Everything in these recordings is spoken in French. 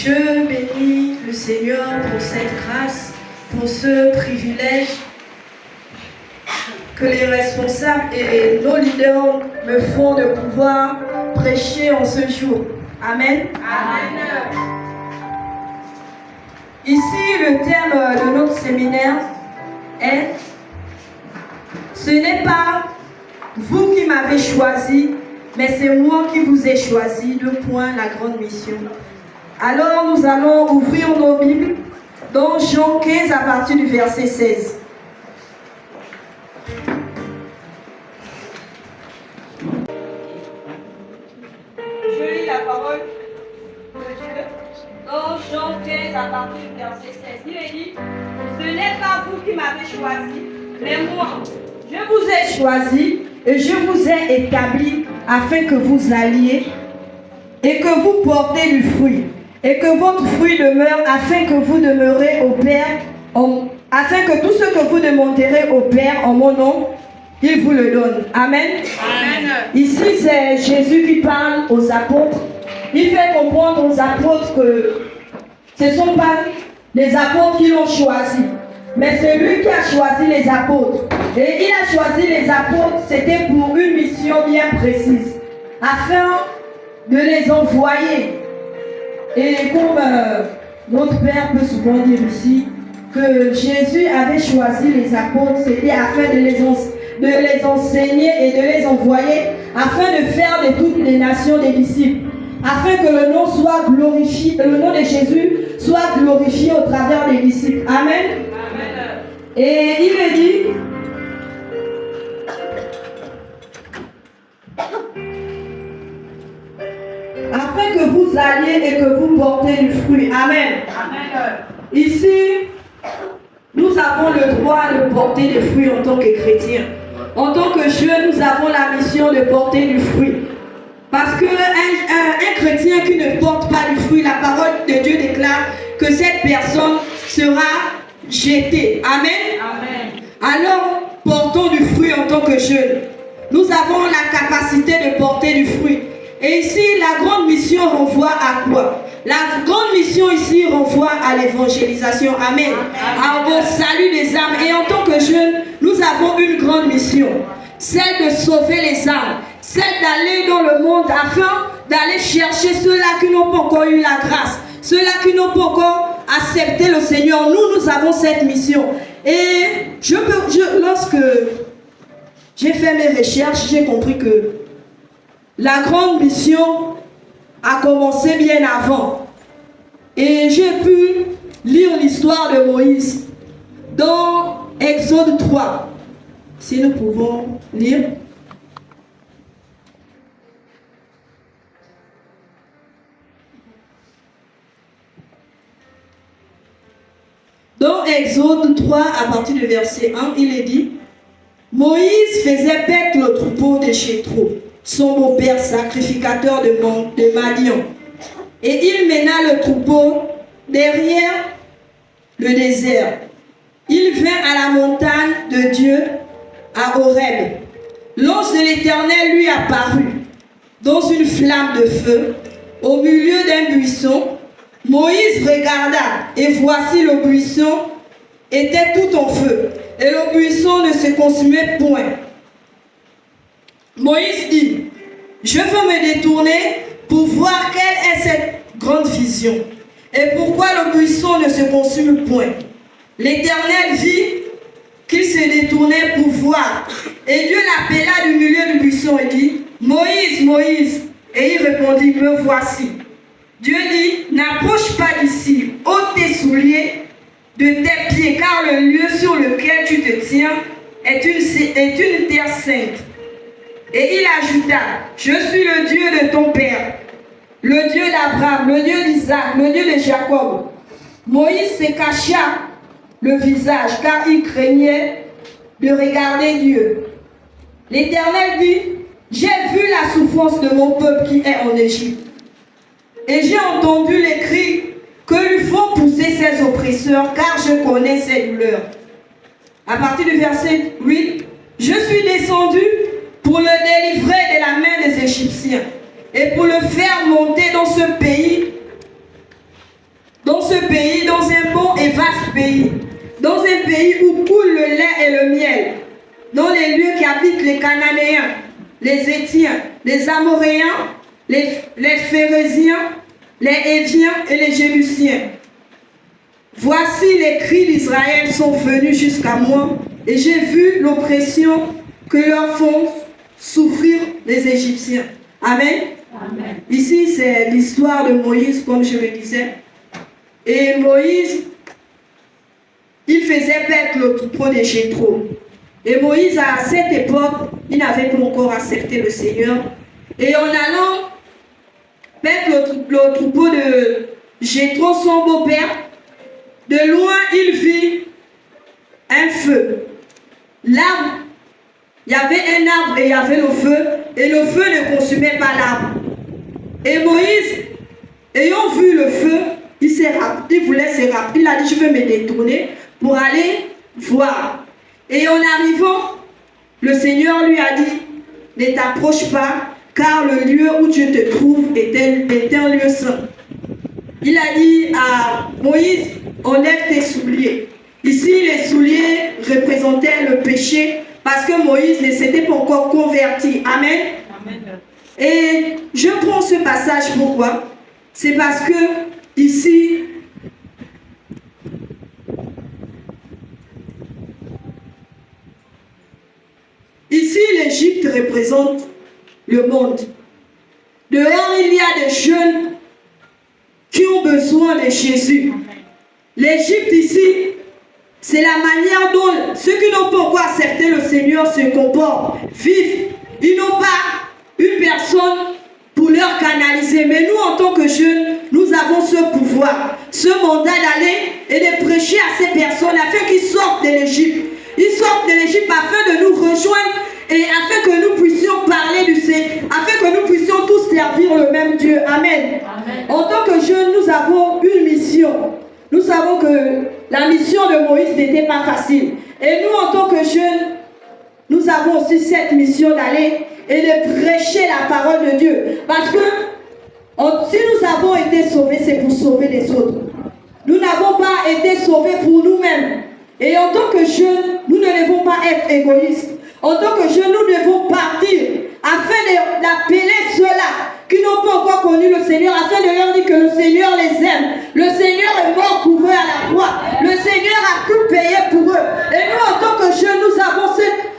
Je bénis le Seigneur pour cette grâce, pour ce privilège que les responsables et nos leaders me font de pouvoir prêcher en ce jour. Amen. Amen. Ici, le thème de notre séminaire est « Ce n'est pas vous qui m'avez choisi, mais c'est moi qui vous ai choisi. » La grande mission. Alors, nous allons ouvrir nos Bibles dans Jean 15 à partir du verset 16. Je lis la parole de Dieu dans Jean 15 à partir du verset 16. Il est dit, ce n'est pas vous qui m'avez choisi, mais moi. Je vous ai choisi et je vous ai établi afin que vous alliez et que vous portez du fruit. Et que votre fruit demeure afin que vous demeurez au Père, afin que tout ce que vous demanderez au Père en mon nom, il vous le donne. Amen. Amen. Ici, c'est Jésus qui parle aux apôtres. Il fait comprendre aux apôtres que ce ne sont pas les apôtres qui l'ont choisi, mais c'est lui qui a choisi les apôtres. Et il a choisi les apôtres, c'était pour une mission bien précise, afin de les envoyer. Et comme notre Père peut souvent dire ici, que Jésus avait choisi les apôtres, c'était afin de les enseigner et de les envoyer, afin de faire de toutes les nations des disciples, afin que le nom soit glorifié, le nom de Jésus soit glorifié au travers des disciples. Amen. Amen. Et il est dit, afin que vous alliez et que vous portez du fruit. Amen. Amen. Ici, nous avons le droit de porter des fruits en tant que chrétiens. En tant que jeunes, nous avons la mission de porter du fruit. Parce qu'un chrétien qui ne porte pas du fruit, la parole de Dieu déclare que cette personne sera jetée. Amen. Amen. Alors, portons du fruit en tant que jeunes. Nous avons la capacité de porter du fruit. Et ici, la grande mission renvoie à quoi? La grande mission ici renvoie à l'évangélisation. Amen. Au salut des âmes. Et en tant que jeunes, nous avons une grande mission. Celle de sauver les âmes. Celle d'aller dans le monde afin d'aller chercher ceux-là qui n'ont pas encore eu la grâce. Ceux-là qui n'ont pas encore accepté le Seigneur. Nous avons cette mission. Et lorsque j'ai fait mes recherches, j'ai compris que la grande mission a commencé bien avant. Et j'ai pu lire l'histoire de Moïse dans Exode 3. Si nous pouvons lire. Dans Exode 3, à partir du verset 1, il est dit, Moïse faisait paître le troupeau de Jéthro, son beau-père sacrificateur de Madian. Et il mena le troupeau derrière le désert. Il vint à la montagne de Dieu, à Horeb. L'ange de l'Éternel lui apparut dans une flamme de feu, au milieu d'un buisson. Moïse regarda, et voici le buisson était tout en feu, et le buisson ne se consumait point. Moïse dit, je veux me détourner pour voir quelle est cette grande vision, et pourquoi le buisson ne se consume point. L'Éternel vit qu'il se détournait pour voir, et Dieu l'appela du milieu du buisson et dit, Moïse, Moïse, et il répondit, me voici. Dieu dit, n'approche pas d'ici, ôte tes souliers de tes pieds, car le lieu sur lequel tu te tiens est une terre sainte. Et il ajouta, je suis le Dieu de ton père, le Dieu d'Abraham, le Dieu d'Isaac, le Dieu de Jacob. Moïse se cacha le visage, car il craignait de regarder Dieu. L'Éternel dit, j'ai vu la souffrance de mon peuple qui est en Égypte. Et j'ai entendu les cris que lui font pousser ses oppresseurs, car je connais ses douleurs. À partir du verset 8, je suis descendu pour le délivrer de la main des Égyptiens et pour le faire monter dans ce pays dans ce pays, dans un bon et vaste pays, dans un pays où coule le lait et le miel, dans les lieux qui habitent les Cananéens, les Étiens, les Amoréens, les Phérésiens, les Héviens et les Jébusiens. Voici les cris d'Israël sont venus jusqu'à moi, et j'ai vu l'oppression que leur font souffrir les Égyptiens. Amen. Amen. Ici, c'est l'histoire de Moïse, comme je le disais. Et Moïse, il faisait paître le troupeau de Jéthro. Et Moïse, à cette époque, il n'avait pas encore accepté le Seigneur. Et en allant paître le troupeau de Jéthro, son beau-père, de loin, il vit un feu. L'arbre, il y avait un arbre et il y avait le feu ne consumait pas l'arbre. Et Moïse, ayant vu le feu, il voulait se rappeler. Il a dit, je vais me détourner pour aller voir. Et en arrivant, le Seigneur lui a dit, ne t'approche pas, car le lieu où tu te trouves est un lieu saint. Il a dit à Moïse, enlève tes souliers. Ici, les souliers représentaient le péché parce que Moïse ne s'était pas encore converti. Amen. Amen. Et je prends ce passage, pourquoi? C'est parce que ici, l'Égypte représente le monde. Dehors, il y a des jeunes qui ont besoin de Jésus. L'Égypte ici, c'est la manière dont ceux qui n'ont pas encore accepté le Seigneur se comportent, vivent. Ils n'ont pas une personne pour leur canaliser. Mais nous, en tant que jeunes, nous avons ce pouvoir, ce mandat d'aller et de prêcher à ces personnes afin qu'ils sortent de l'Égypte. Ils sortent de l'Égypte afin de nous rejoindre et afin que nous puissions parler du Seigneur, afin que nous puissions tous servir le même Dieu. Amen. Amen. En tant que jeunes, nous avons une mission. Nous savons que la mission de Moïse n'était pas facile. Et nous, en tant que jeunes, nous avons aussi cette mission d'aller et de prêcher la parole de Dieu. Parce que si nous avons été sauvés, c'est pour sauver les autres. Nous n'avons pas été sauvés pour nous-mêmes. Et en tant que jeunes, nous ne devons pas être égoïstes. En tant que jeunes, nous devons partir afin d'appeler ceux-là qui n'ont pas encore connu le Seigneur, afin de leur dire que le Seigneur les aime. Le Seigneur est mort pour eux à la croix. Le Seigneur a tout payé pour eux. Et nous, en tant que jeunes, nous avons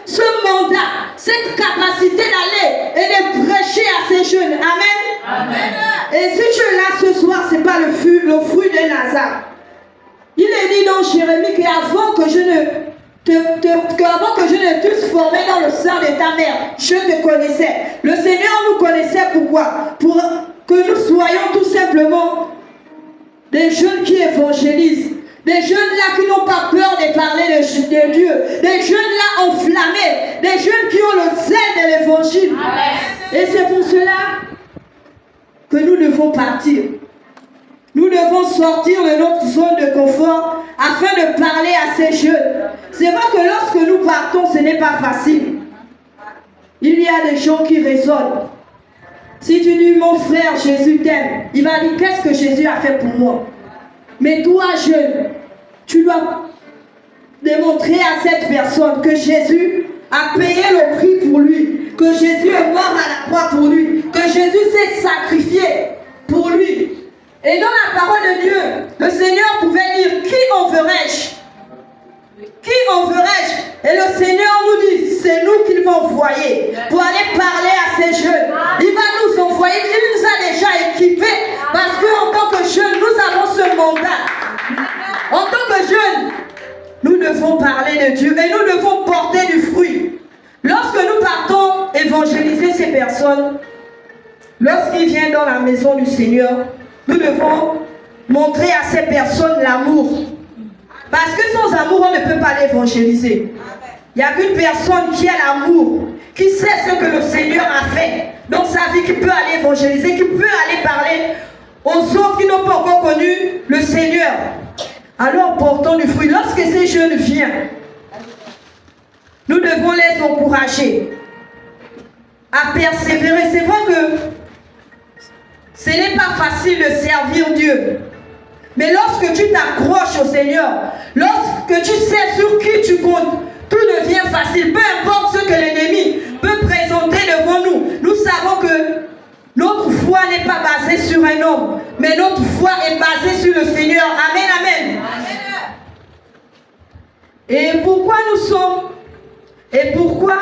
ce mandat, cette capacité d'aller et de prêcher à ces jeunes. Amen. Amen. Et ces jeunes-là, ce soir, ce n'est pas le fruit de Lazare. Il est dit dans Jérémie qu'avant que je ne t'eusse formé dans le sein de ta mère, je te connaissais. Le Seigneur nous connaissait pourquoi? Pour que nous soyons tout simplement des jeunes qui évangélisent. Des jeunes là qui n'ont pas peur de parler de Dieu. Des jeunes là enflammés. Des jeunes qui ont le zèle de l'évangile. Et c'est pour cela que nous devons partir. Nous devons sortir de notre zone de confort afin de parler à ces jeunes. C'est vrai que lorsque nous partons, ce n'est pas facile. Il y a des gens qui raisonnent. Si tu dis, mon frère, Jésus t'aime, il va dire, qu'est-ce que Jésus a fait pour moi? Mais toi, jeune, tu dois démontrer à cette personne que Jésus a payé le prix pour lui, que Jésus est mort à la croix pour lui, que Jésus s'est sacrifié pour lui. Et dans la parole de Dieu, le Seigneur pouvait dire, qui enverrai-je? Qui enverrai-je? Et le Seigneur nous dit, c'est nous qu'il va envoyer pour aller parler à ces jeunes. Il va nous envoyer, il nous a déjà équipés parce qu'en tant que jeunes, nous avons ce mandat. En tant que jeunes, nous devons parler de Dieu et nous devons porter du fruit. Lorsque nous partons évangéliser ces personnes, lorsqu'ils viennent dans la maison du Seigneur, nous devons montrer à ces personnes l'amour. Parce que sans amour, on ne peut pas l'évangéliser. Il n'y a qu'une personne qui a l'amour, qui sait ce que le Seigneur a fait dans sa vie, qui peut aller évangéliser, qui peut aller parler aux autres qui n'ont pas encore connu le Seigneur. Alors portons du fruit. Lorsque ces jeunes viennent, nous devons les encourager à persévérer. C'est vrai que ce n'est pas facile de servir Dieu. Mais lorsque tu t'accroches au Seigneur, lorsque tu sais sur qui tu comptes, tout devient facile. Peu importe ce que l'ennemi peut présenter devant nous, nous savons que notre foi n'est pas basée sur un homme, mais notre foi est basée sur le Seigneur. Amen, amen. Et pourquoi nous sommes, et pourquoi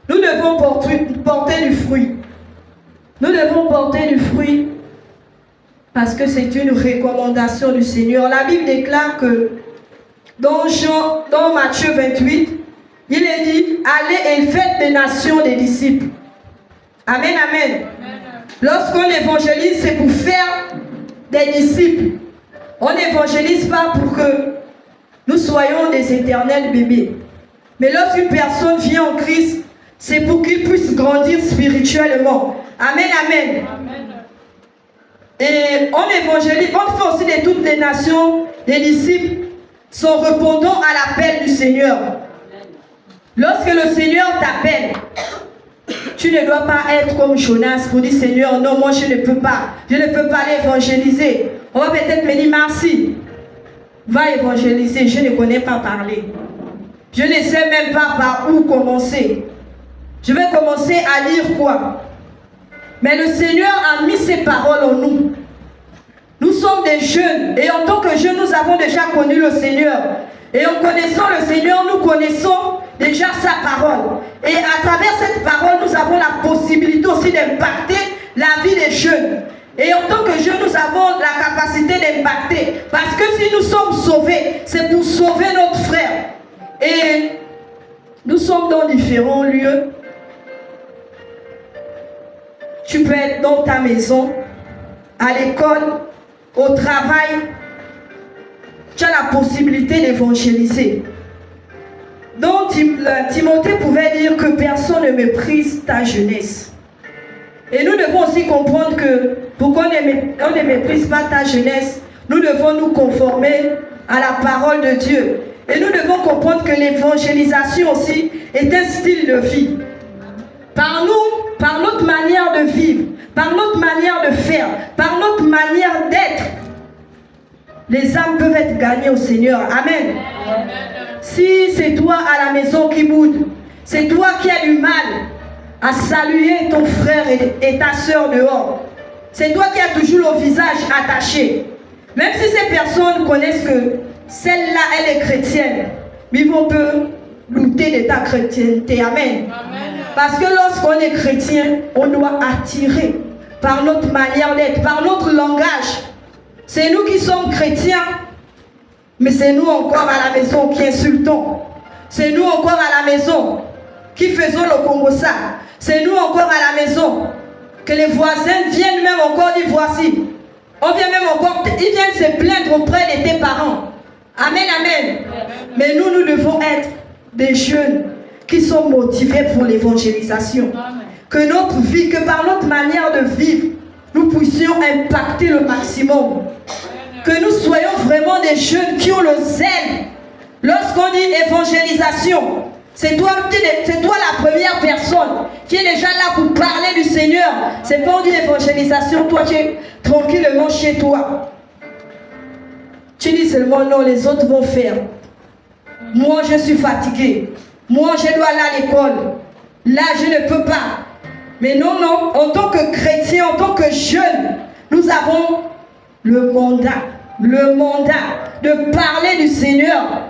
nous devons porter du fruit? Nous devons porter du fruit parce que c'est une recommandation du Seigneur. La Bible déclare que dans Matthieu 28, il est dit, allez et faites des nations des disciples. Amen, amen. Lorsqu'on évangélise, c'est pour faire des disciples. On n'évangélise pas pour que nous soyons des éternels bébés. Mais lorsqu'une personne vient en Christ, c'est pour qu'il puisse grandir spirituellement. Amen, amen. Et on évangélise, on fait aussi de toutes les nations, les disciples sont répondant à l'appel du Seigneur. Lorsque le Seigneur t'appelle, tu ne dois pas être comme Jonas pour dire Seigneur, non, moi je ne peux pas l'évangéliser. On va peut-être me dire merci, va évangéliser, je ne connais pas parler. Je ne sais même pas par où commencer. Je vais commencer à lire quoi? Mais le Seigneur a mis ses paroles en nous. Nous sommes des jeunes et en tant que jeunes, nous avons déjà connu le Seigneur. Et en connaissant le Seigneur, nous connaissons déjà sa parole. Et à travers cette parole, nous avons la possibilité aussi d'impacter la vie des jeunes. Et en tant que jeunes, nous avons la capacité d'impacter. Parce que si nous sommes sauvés, c'est pour sauver notre frère. Et nous sommes dans différents lieux. Tu peux être dans ta maison, à l'école, au travail. Tu as la possibilité d'évangéliser. Donc Timothée pouvait dire que personne ne méprise ta jeunesse. Et nous devons aussi comprendre que pour qu'on ne méprise pas ta jeunesse, nous devons nous conformer à la parole de Dieu. Et nous devons comprendre que l'évangélisation aussi est un style de vie. Par nous, par notre manière de vivre, par notre manière de faire, par notre manière d'être, les âmes peuvent être gagnées au Seigneur. Amen. Amen. Si c'est toi à la maison qui boude, c'est toi qui as du mal à saluer ton frère et ta soeur dehors, c'est toi qui as toujours le visage attaché, même si ces personnes connaissent que celle-là, elle est chrétienne, mais ils vont peu douter de ta chrétienté. Amen. Amen. Parce que lorsqu'on est chrétien, on doit attirer par notre manière d'être, par notre langage. C'est nous qui sommes chrétiens, mais c'est nous encore à la maison qui insultons. C'est nous encore à la maison qui faisons le Congo-ça. C'est nous encore à la maison que les voisins viennent même encore dire voici. On vient même encore, ils viennent se plaindre auprès de tes parents. Amen, amen. Mais nous devons être des jeunes qui sont motivés pour l'évangélisation. Que notre vie, que par notre manière de vivre, nous puissions impacter le maximum. Que nous soyons vraiment des jeunes qui ont le zèle. Lorsqu'on dit évangélisation, c'est toi la première personne qui est déjà là pour parler du Seigneur. C'est pas on dit évangélisation, toi tu es tranquillement chez toi. Tu dis seulement non, les autres vont faire. Moi je suis fatigué. Moi je dois aller à l'école. Là je ne peux pas. Mais non, en tant que chrétien, en tant que jeune, nous avons le mandat de parler du Seigneur.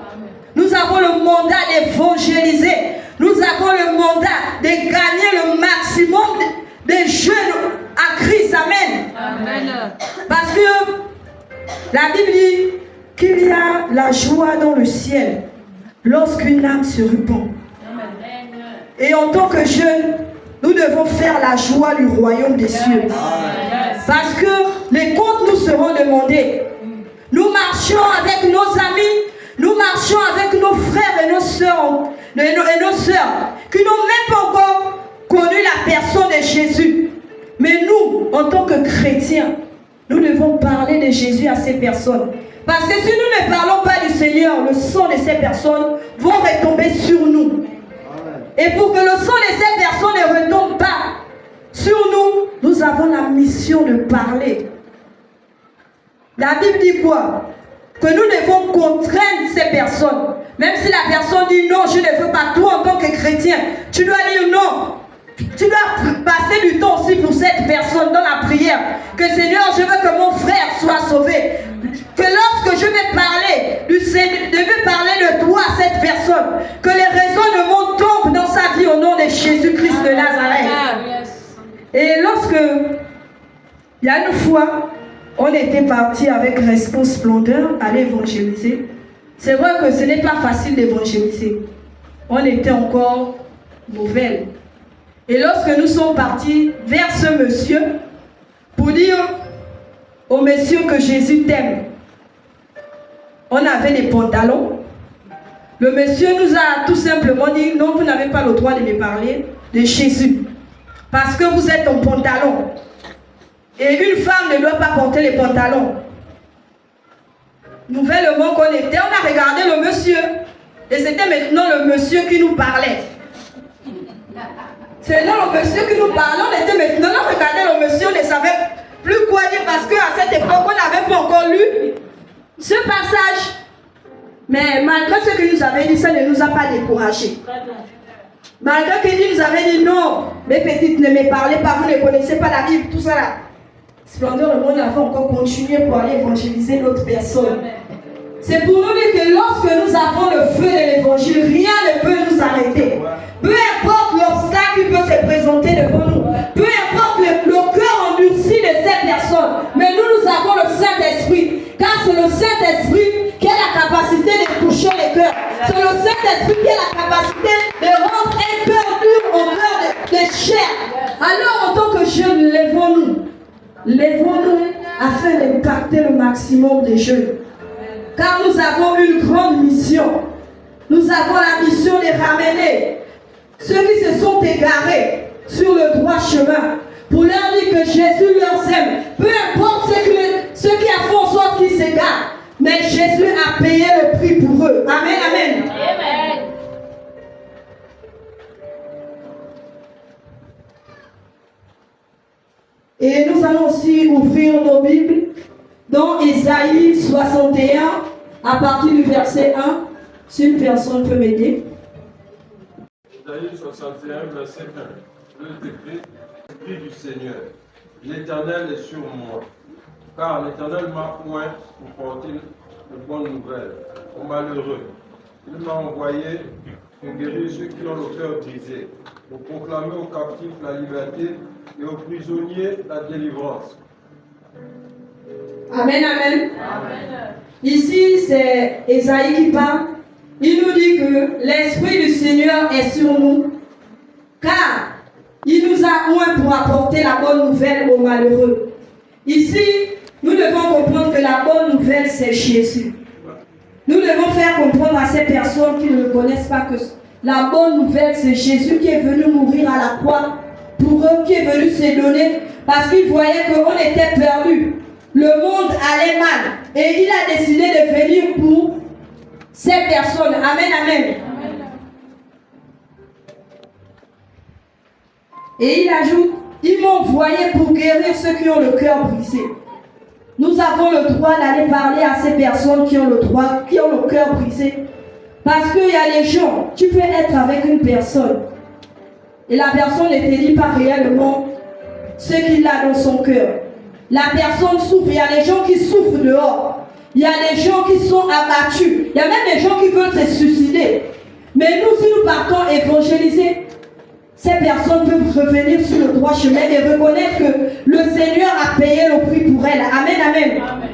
Nous avons le mandat d'évangéliser. Nous avons le mandat de gagner le maximum des jeunes à Christ. Amen. Amen. Parce que la Bible dit qu'il y a la joie dans le ciel lorsqu'une âme se repent. Et en tant que jeunes, nous devons faire la joie du royaume des cieux. Parce que les comptes nous seront demandés. Nous marchons avec nos amis, nous marchons avec nos frères et nos sœurs, qui n'ont même pas encore connu la personne de Jésus. Mais nous, en tant que chrétiens, nous devons parler de Jésus à ces personnes. Parce que si nous ne parlons pas du Seigneur, le sang de ces personnes vont retomber sur nous. Et pour que le sang de ces personnes ne retombe pas sur nous, nous avons la mission de parler. La Bible dit quoi? Que nous devons contraindre ces personnes. Même si la personne dit non, je ne veux pas, toi en tant que chrétien, tu dois dire non. Tu dois passer du temps aussi pour cette personne dans la prière. Que Seigneur, je veux que mon frère soit sauvé. Que lorsque je vais parler du Seigneur, je vais parler de toi à cette personne. Que les raisonnements tombent dans sa vie au nom de Jésus-Christ de Nazareth. Et lorsque, il y a une fois, on était parti avec Respo Splendeur aller évangéliser. C'est vrai que ce n'est pas facile d'évangéliser. On était encore nouvelles. Et lorsque nous sommes partis vers ce monsieur, pour dire au monsieur que Jésus t'aime, on avait des pantalons. Le monsieur nous a tout simplement dit, non, vous n'avez pas le droit de me parler de Jésus. Parce que vous êtes en pantalon. Et une femme ne doit pas porter les pantalons. Nouvellement qu'on était, on a regardé le monsieur. Et c'était maintenant le monsieur qui nous parlait. C'est là le monsieur qui nous parlait. On était maintenant, on regardait le monsieur, on ne savait plus quoi dire. Parce qu'à cette époque, on n'avait pas encore lu ce passage. Mais malgré ce qu'il nous avait dit, ça ne nous a pas découragés. Malgré qu'il nous avait dit non, mes petites, ne me parlez pas, vous ne connaissez pas la Bible, tout ça là. Splendeur, le monde avait encore continué pour aller évangéliser d'autres personnes. C'est pour nous dire que lorsque nous avons le feu de l'évangile, rien ne peut nous arrêter. Peu importe l'obstacle qui peut se présenter devant nous, peu importe le cœur endurci de cette personne, mais nous avons le Saint-Esprit. Car c'est le Saint-Esprit qui a la capacité de toucher les cœurs. C'est le Saint-Esprit qui a la capacité de rendre un cœur dur au cœur de chair. Alors en tant que jeunes, lèvons-nous afin d'impacter le maximum de jeunes. Car nous avons une grande mission. Nous avons la mission de ramener ceux qui se sont égarés sur le droit chemin pour leur dire que Jésus leur aime. Peu importe ce qui a fait en sorte qu'ils s'égarent, mais Jésus a payé le prix pour eux. Amen, amen. Amen. Et nous allons aussi ouvrir nos Bibles dans Ésaïe 61, à partir du verset 1. Si une personne peut m'aider. Ésaïe 61, verset 1. Le décret, l'Esprit du Seigneur. L'Éternel est sur moi, car l'Éternel m'a oint pour porter de bonnes nouvelles aux malheureux. Il m'a envoyé pour guérir ceux qui ont le cœur brisé, pour proclamer aux captifs la liberté et aux prisonniers la délivrance. Amen, amen. Amen. Ici, c'est Ésaïe qui parle. Il nous dit que l'Esprit du Seigneur est sur nous, car il nous a oint pour apporter la bonne nouvelle aux malheureux. Ici, nous devons comprendre que la bonne nouvelle, c'est Jésus. Nous devons faire comprendre à ces personnes qui ne le connaissent pas que la bonne nouvelle, c'est Jésus qui est venu mourir à la croix pour eux, qui est venu se donner parce qu'il voyait qu'on était perdus. Le monde allait mal et il a décidé de venir pour ces personnes. Amen, amen. Et il ajoute, ils m'ont envoyé pour guérir ceux qui ont le cœur brisé. Nous avons le droit d'aller parler à ces personnes qui ont le cœur brisé. Parce qu'il y a des gens, tu peux être avec une personne et la personne ne te dit pas réellement ce qu'il a dans son cœur. La personne souffre, il y a des gens qui souffrent dehors. Il y a des gens qui sont abattus. Il y a même des gens qui veulent se suicider. Mais nous, si nous partons évangéliser, ces personnes peuvent revenir sur le droit chemin et reconnaître que le Seigneur a payé le prix pour elles. Amen, amen. Amen.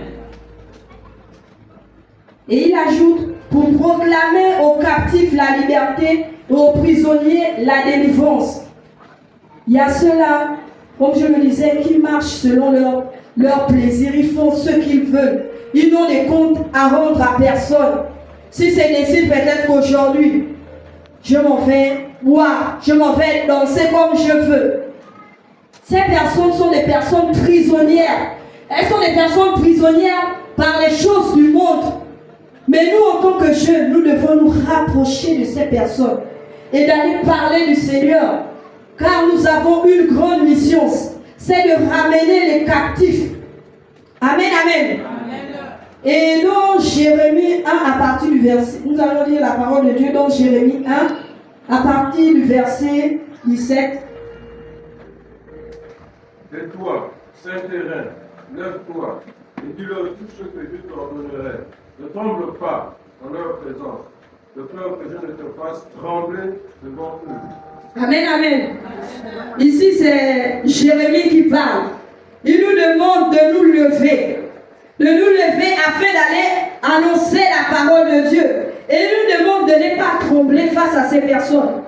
Et il ajoute, pour proclamer aux captifs la liberté et aux prisonniers la délivrance. Il y a ceux-là, comme je le disais, qui marchent selon leur plaisir. Ils font ce qu'ils veulent. Ils n'ont des comptes à rendre à personne. Si c'est décidé peut-être qu'aujourd'hui, je m'en vais boire, je m'en vais danser comme je veux. Ces personnes sont des personnes prisonnières. Elles sont des personnes prisonnières par les choses du monde. Mais nous, en tant que jeunes, nous devons nous rapprocher de ces personnes et d'aller parler du Seigneur. Car nous avons une grande mission, c'est de ramener les captifs Amen, amen. Amen. Et dans Jérémie 1, à partir du verset, nous allons lire la parole de Dieu dans Jérémie 1, à partir du verset 17. Et toi, Saint-Terrain, lève-toi, et dis-leur tout ce que je t'ordonnerai. Ne tremble pas en leur présence, de peur que je ne te fasse trembler devant eux. Amen, amen. Ici, c'est Jérémie qui parle. Il nous demande de nous lever afin d'aller annoncer la parole de Dieu. Et il nous demande de ne pas trembler face à ces personnes.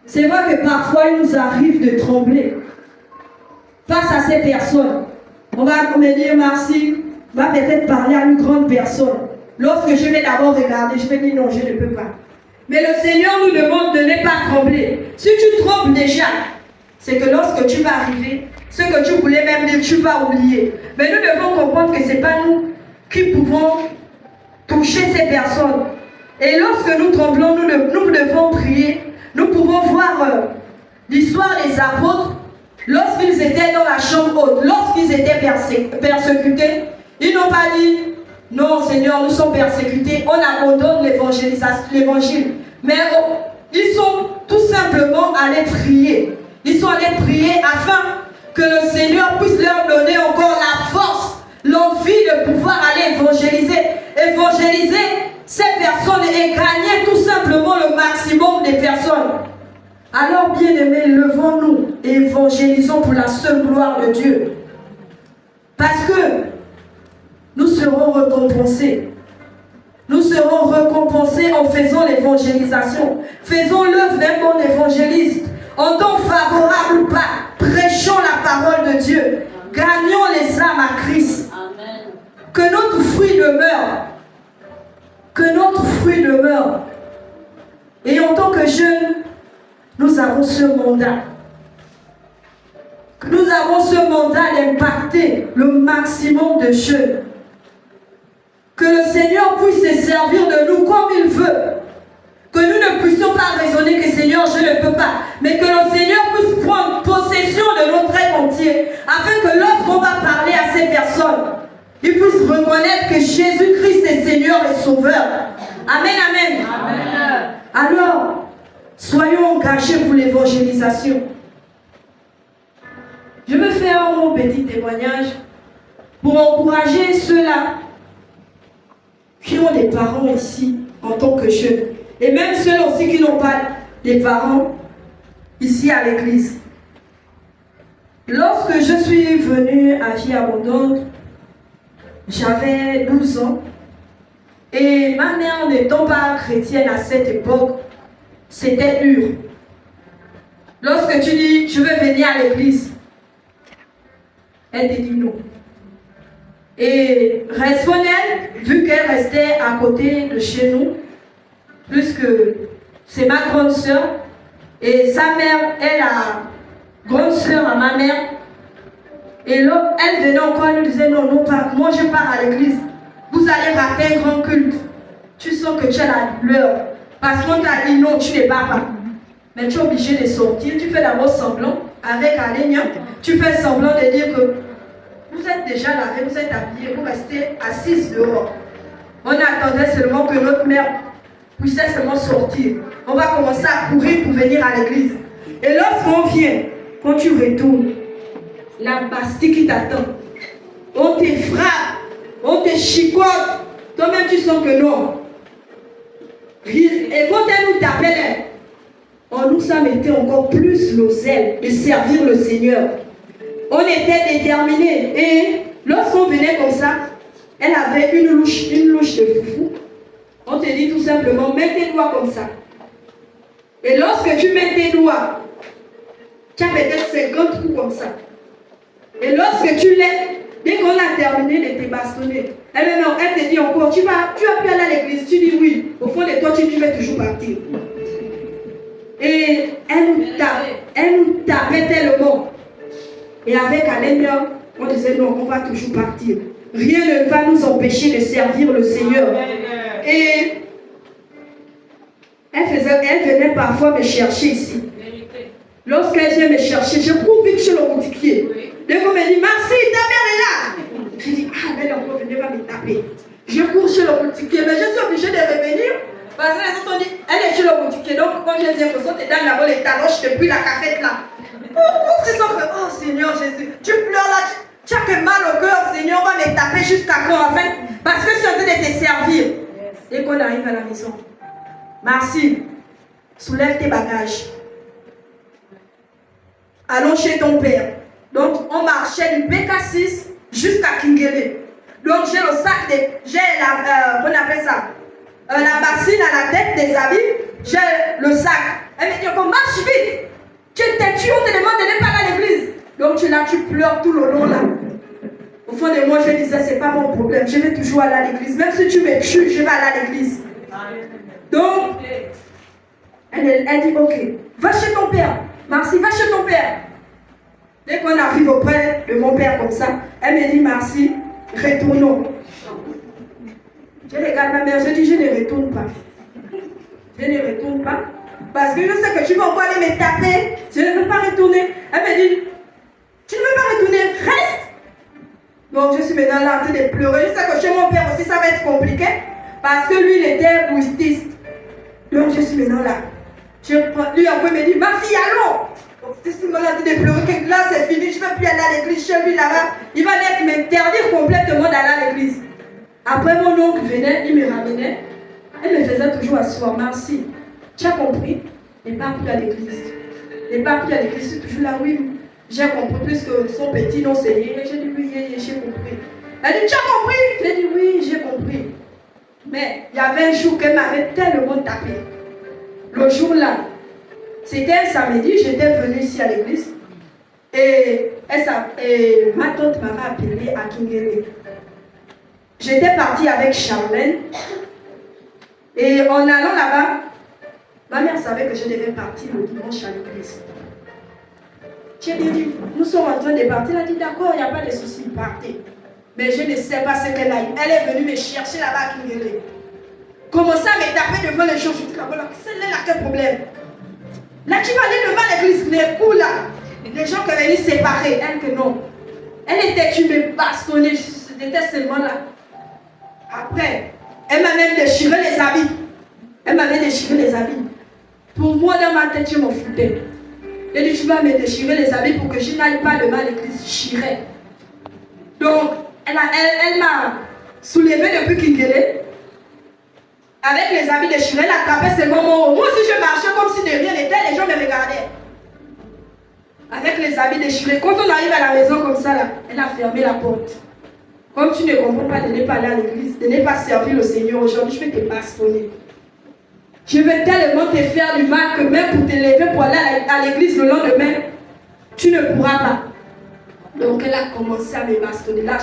C'est vrai que parfois, il nous arrive de trembler face à ces personnes. On va me dire, Marcy va peut-être parler à une grande personne. Lorsque je vais d'abord regarder, je vais dire non, je ne peux pas. Mais le Seigneur nous demande de ne pas trembler. Si tu trembles déjà, c'est que lorsque tu vas arriver, ce que tu voulais même dire, tu vas oublier. Mais nous devons comprendre que ce n'est pas nous qui pouvons toucher ces personnes. Et lorsque nous tremblons, nous devons prier. Nous pouvons voir l'histoire des apôtres. Lorsqu'ils étaient dans la chambre haute, lorsqu'ils étaient persécutés, ils n'ont pas dit non Seigneur, nous sommes persécutés, on abandonne l'évangile. Mais ils sont tout simplement allés prier. Ils sont allés prier afin que le Seigneur puisse leur donner encore la force, l'envie de pouvoir aller évangéliser ces personnes et gagner tout simplement le maximum des personnes. Alors, bien-aimés, levons-nous et évangélisons pour la seule gloire de Dieu. Parce que nous serons récompensés. Nous serons récompensés en faisant l'évangélisation. Faisons l'œuvre d'un bon évangéliste. En temps favorable ou pas, prêchons la parole de Dieu. Gagnons les âmes à Christ. Amen. Que notre fruit demeure. Que notre fruit demeure. Et en tant que jeunes, nous avons ce mandat. Nous avons ce mandat d'impacter le maximum de jeunes. Que le Seigneur puisse se servir de nous comme il veut. Que nous ne puissions pas raisonner que Seigneur, je ne peux pas. Mais que le Seigneur puisse prendre possession de notre être entier. Afin que lorsqu'on va parler à ces personnes, ils puissent reconnaître que Jésus-Christ est Seigneur et Sauveur. Amen, amen. Amen. Alors, soyons engagés pour l'évangélisation. Je veux faire mon petit témoignage pour encourager ceux-là qui ont des parents ici en tant que jeunes. Et même ceux aussi qui n'ont pas des parents ici à l'église. Lorsque je suis venue à Vie Abondante, j'avais 12 ans. Et ma mère n'étant pas chrétienne à cette époque, c'était dur. Lorsque tu dis, je veux venir à l'église, elle te dit non. Et Responsable, vu qu'elle restait à côté de chez nous, puisque c'est ma grande soeur, et sa mère est la grande soeur à ma mère, et là, elle venait encore, elle nous disait non, non, pas, moi je pars à l'église. Vous allez rater un grand culte. Tu sens que tu as la douleur. Parce qu'on t'a dit non, tu ne pars pas. Mais tu es obligé de sortir. Tu fais d'abord semblant avec Alénia. Tu fais semblant de dire que vous êtes déjà lavé, vous êtes habillés, vous restez assis dehors. On attendait seulement que notre mère puisse seulement sortir. On va commencer à courir pour venir à l'église. Et lorsqu'on vient, quand tu retournes, la bastille qui t'attend, on te frappe, on te chicote, toi-même tu sens que non. Et quand elle nous tapait, on nous a mis encore plus nos ailes de servir le Seigneur. On était déterminés. Et lorsqu'on venait comme ça, elle avait une louche de foufou. On te dit tout simplement, mets tes doigts comme ça. Et lorsque tu mets tes doigts, tu as peut-être 50 coups comme ça. Et lorsque tu l'es, dès qu'on a terminé de te bastonner, elle te dit encore, tu as pu aller à l'église, tu dis oui. Au fond de toi, tu dis, je vais toujours partir. Et elle nous tapait tellement. Et avec Alénia, on disait non, on va toujours partir. Rien ne va nous empêcher de servir le Seigneur. Et elle venait parfois me chercher ici. Lorsqu'elle vient me chercher, je cours vite chez le boutiquier. Dès qu'on me dit, Marcy, ta mère est là. Je dis, Seigneur, que ça te donne d'abord les taloches depuis la cafette là. Pourquoi tu sens que, oh Seigneur Jésus, tu pleures là, tu as que mal au cœur, Seigneur, on va me taper jusqu'à quand en fait? Parce que je suis en train de te servir. Et qu'on arrive à la maison. Merci. Soulève tes bagages. Allons chez ton père. Donc, on marchait du BK6 jusqu'à Kingele. Donc, j'ai le sac, j'ai la, on appelle ça, la bassine à la tête des habits, j'ai le sac. Elle me dit, on marche vite. Tu es têtu, on te demande de ne pas aller à l'église. Donc, tu là, tu pleures tout le long là. Au fond de moi, je disais, c'est pas mon problème. Je vais toujours aller à l'église. Même si tu me tues, je vais aller à l'église. Donc, elle dit, ok, va chez ton père. Merci, va chez ton père. Dès qu'on arrive auprès de mon père comme ça, elle me dit, merci, retournons. Je regarde ma mère, je dis, je ne retourne pas. Je ne retourne pas. Parce que je sais que tu vas encore aller me taper. Je ne veux pas retourner. Elle me dit, tu ne veux pas retourner, reste. Donc je suis maintenant là en train de pleurer. Je sais que chez mon père aussi ça va être compliqué. Parce que lui il était bouddhiste. Donc je suis maintenant là. Lui encore me dit, ma fille allons. Donc je suis maintenant en train de pleurer. Que là c'est fini, je ne veux plus aller à l'église. Chez lui là-bas, il va m'interdire complètement d'aller à l'église. Après mon oncle venait, il me ramenait. Elle me faisait toujours asseoir. Merci. Tu as compris? n'est pas appris à l'église. N'est pas appris à l'église, c'est toujours là, oui. J'ai compris plus que son petit nom c'est Yé. J'ai dit oui, j'ai compris. Elle dit, tu as compris? J'ai dit oui, j'ai compris. Mais il y avait un jour qu'elle m'avait tellement tapé. Le jour-là, c'était un samedi, j'étais venue ici à l'église. Et ma tante m'avait appelé à Kingele. J'étais partie avec Charlène. Et en allant là-bas, ma mère savait que je devais partir le dimanche à l'église. J'ai dit, nous sommes en train de partir. Elle a dit, d'accord, il n'y a pas de souci, partez. Mais je ne sais pas ce qu'elle a eu. Elle est venue me chercher là-bas à Kingele. Commencer à me taper devant les gens. Je dis, celle-là, quel problème? Là, tu vas aller devant l'église, les coups là. Les gens qui venaient séparer, elle que non. Elle était, tu me bastonnais, j'étais seulement là. Après, elle m'a même déchiré les habits. Elle m'avait déchiré les habits. Pour moi, dans ma tête, je m'en foutais. Elle dit, tu vas me déchirer les habits pour que je n'aille pas devant l'église. J'irai. Donc, elle m'a soulevé depuis Kingele. Avec les habits déchirés, elle a tapé seulement mon haut. Moi aussi, je marchais comme si de rien n'était. Les gens me regardaient. Avec les habits déchirés. Quand on arrive à la maison comme ça, là, elle a fermé la porte. Comme tu ne comprends pas de ne pas aller à l'église, de ne pas servir le Seigneur aujourd'hui, je vais te bastonner. Je vais tellement te faire du mal que même pour te lever pour aller à l'église le lendemain, tu ne pourras pas. Donc elle a commencé à me bastonner. Là,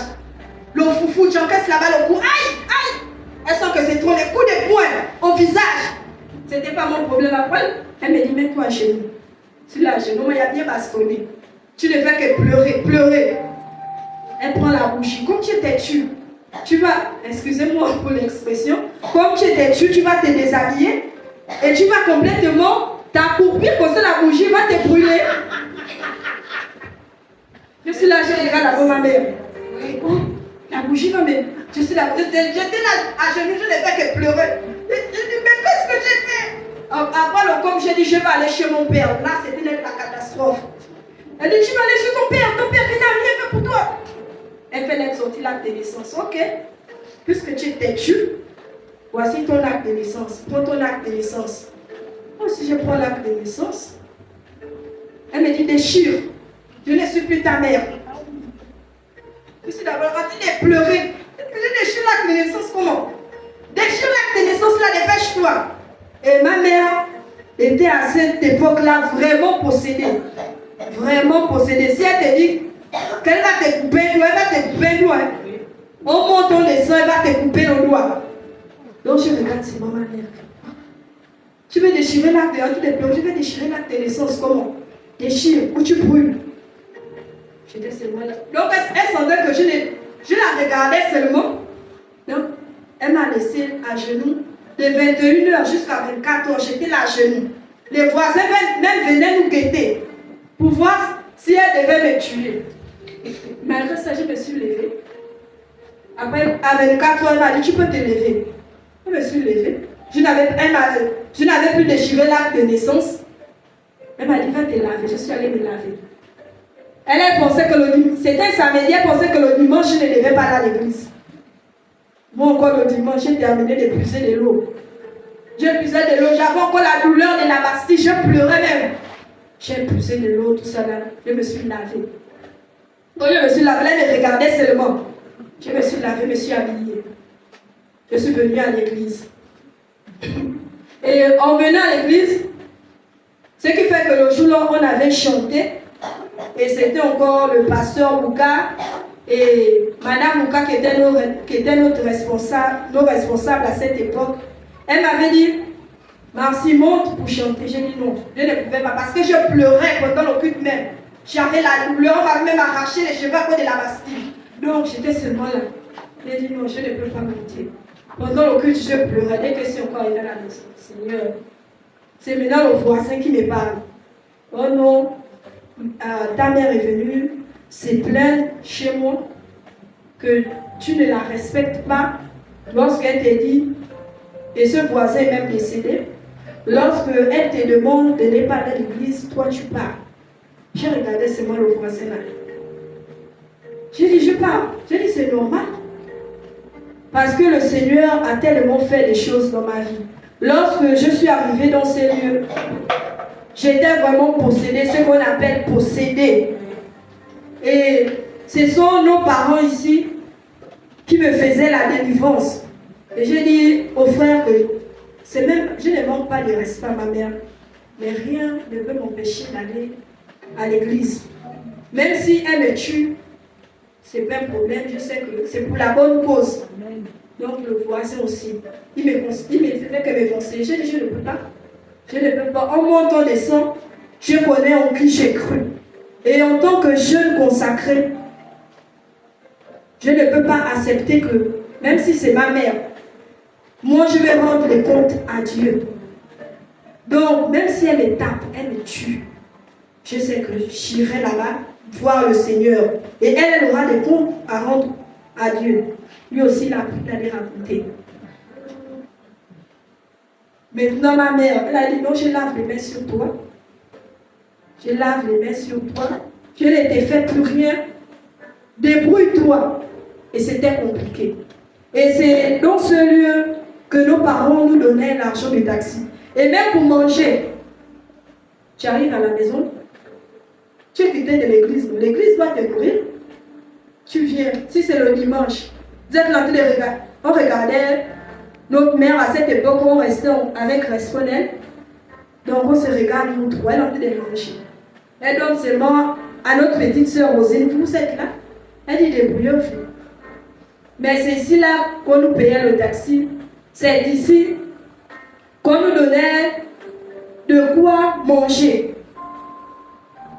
le foufou, tu encaisses là-bas le coup. Aïe, aïe. Elle sent que c'est trop les coups de poing au visage. Ce n'était pas mon problème après. Elle me dit, mets-toi à genoux. Tu l'as à genoux, mais il a bien bastonné. Tu ne fais que pleurer, pleurer. Elle prend la bougie. Comme tu étais têtu, tu vas, excusez-moi pour l'expression, comme tu étais têtu, tu vas te déshabiller et tu vas complètement t'accroupir comme ça la bougie va te brûler. Je suis là, je regarde là-bas ma mère. Oh, la bougie va me... Je suis là, j'étais là à genoux, je n'ai fait que pleurer. Je dis, mais qu'est-ce que j'ai fait? Après, comme j'ai dit, je vais aller chez mon père. Là, c'était la catastrophe. Elle dit, tu vas aller chez ton père qui n'a rien fait pour toi. Elle fait l'aide sortir l'acte de naissance. Ok. Puisque tu es têtu, voici ton acte de naissance. Prends ton acte de naissance. Moi, si je prends l'acte de naissance, elle me dit, déchire. Je ne suis plus ta mère. Je suis d'abord en train de pleurer. Je déchire l'acte de naissance comment? Déchire l'acte de naissance là, dépêche-toi. Et ma mère était à cette époque-là vraiment possédée. Vraiment possédée. Si elle te dit qu'elle va te couper le doigt, elle va te couper le doigt. On monte, on descend, elle va te couper le doigt. Donc je regarde, c'est ma mère. Tu veux déchirer l'acte de naissance? Je vais déchirer l'acte de naissance comment? Déchire, ou tu brûles. J'étais seulement là. Donc elle sentait que je la regardais seulement. Donc elle m'a laissé à genoux de 21h jusqu'à 24h. J'étais là à genoux. Les voisins même venaient nous guetter pour voir si elle devait me tuer. Malgré ça, je me suis levée. Après, à 24h, elle m'a dit, tu peux te lever. Je me suis levée. je n'avais plus déchiré l'acte de naissance. Elle m'a dit, va te laver. Je suis allée me laver. Elle pensait que c'était un samedi, elle pensait que le dimanche, je ne devais pas aller à l'église. Moi encore le dimanche, j'ai terminé d'épuiser de l'eau. J'épuisais de l'eau, j'avais encore la douleur de la bastille, je pleurais même. J'ai épuisé de l'eau, tout ça là. Je me suis lavée. Quand je me suis lavée, elle me regardait seulement. Je me suis lavée, je me suis habillée. Je suis venue à l'église. Et en venant à l'église, ce qui fait que le jour-là, on avait chanté. Et c'était encore le pasteur Luka et Madame Luka qui était notre responsable, nos responsables à cette époque. Elle m'avait dit, Marcy, monte pour chanter. J'ai dit non, je ne pouvais pas parce que je pleurais pendant le culte même. J'avais la douleur, on m'avait même arraché les cheveux à cause de la Bastille. Donc j'étais seulement là. J'ai dit non, je ne peux pas monter. Pendant le culte, je pleurais. Dès que c'est encore arrivé à la maison, Seigneur, c'est maintenant le voisin qui me parle. Oh non, ta mère est venue se plaindre chez moi que tu ne la respectes pas lorsqu'elle te dit, et ce voisin est même décédé, lorsqu'elle te demande de ne pas aller à l'église, toi tu pars. J'ai regardé seulement le voisin là. J'ai dit, je pars. J'ai dit, c'est normal. Parce que le Seigneur a tellement fait des choses dans ma vie. Lorsque je suis arrivée dans ces lieux, j'étais vraiment possédée, ce qu'on appelle possédée. Et ce sont nos parents ici qui me faisaient la délivrance. Et j'ai dit aux frères que c'est même, je ne manque pas de respect à ma mère, mais rien ne peut m'empêcher d'aller à l'église. Même si elle me tue, c'est pas un problème, je sais que c'est pour la bonne cause. Donc le voisin aussi, il me faisait que me conseiller. J'ai dit, je ne peux pas. Je ne peux pas. En montant des sangs, je connais en qui j'ai cru. Et en tant que jeune consacré, je ne peux pas accepter que, même si c'est ma mère, moi je vais rendre les comptes à Dieu. Donc, même si elle me tape, elle me tue, je sais que j'irai là-bas voir le Seigneur. Et elle aura des comptes à rendre à Dieu. Lui aussi, il a pu l'aller raconter. Maintenant, ma mère, elle a dit, non, je lave les mains sur toi. Je lave les mains sur toi. Je ne t'ai fait plus rien. Débrouille-toi. Et c'était compliqué. Et c'est dans ce lieu que nos parents nous donnaient l'argent du taxi. Et même pour manger, tu arrives à la maison, tu es quitté de l'église. L'église doit te nourrir. Tu viens. Si c'est le dimanche, vous êtes là, on regardait notre mère à cette époque, on restait avec Responsel. Donc on se regarde, nous trois, elle est en train de manger. Elle donne seulement à notre petite soeur Rosine, vous êtes là. Elle dit débrouillez-vous. Mais c'est ici là qu'on nous payait le taxi. C'est ici qu'on nous donnait de quoi manger.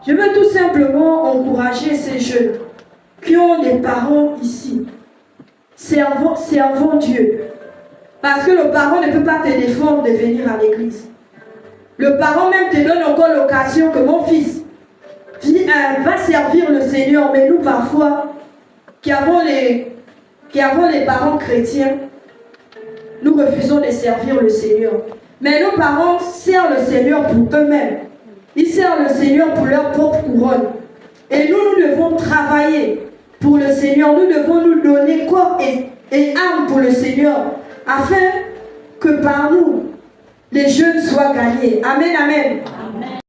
Je veux tout simplement encourager ces jeunes qui ont des parents ici. Servons Dieu. Parce que le parent ne peut pas te défendre de venir à l'église. Le parent même te donne encore l'occasion que mon fils va servir le Seigneur. Mais nous parfois, qui avons les parents chrétiens, nous refusons de servir le Seigneur. Mais nos parents servent le Seigneur pour eux-mêmes. Ils servent le Seigneur pour leur propre couronne. Et nous devons travailler pour le Seigneur. Nous devons nous donner corps et âme pour le Seigneur, afin que par nous, les jeunes soient gagnés. Amen, amen.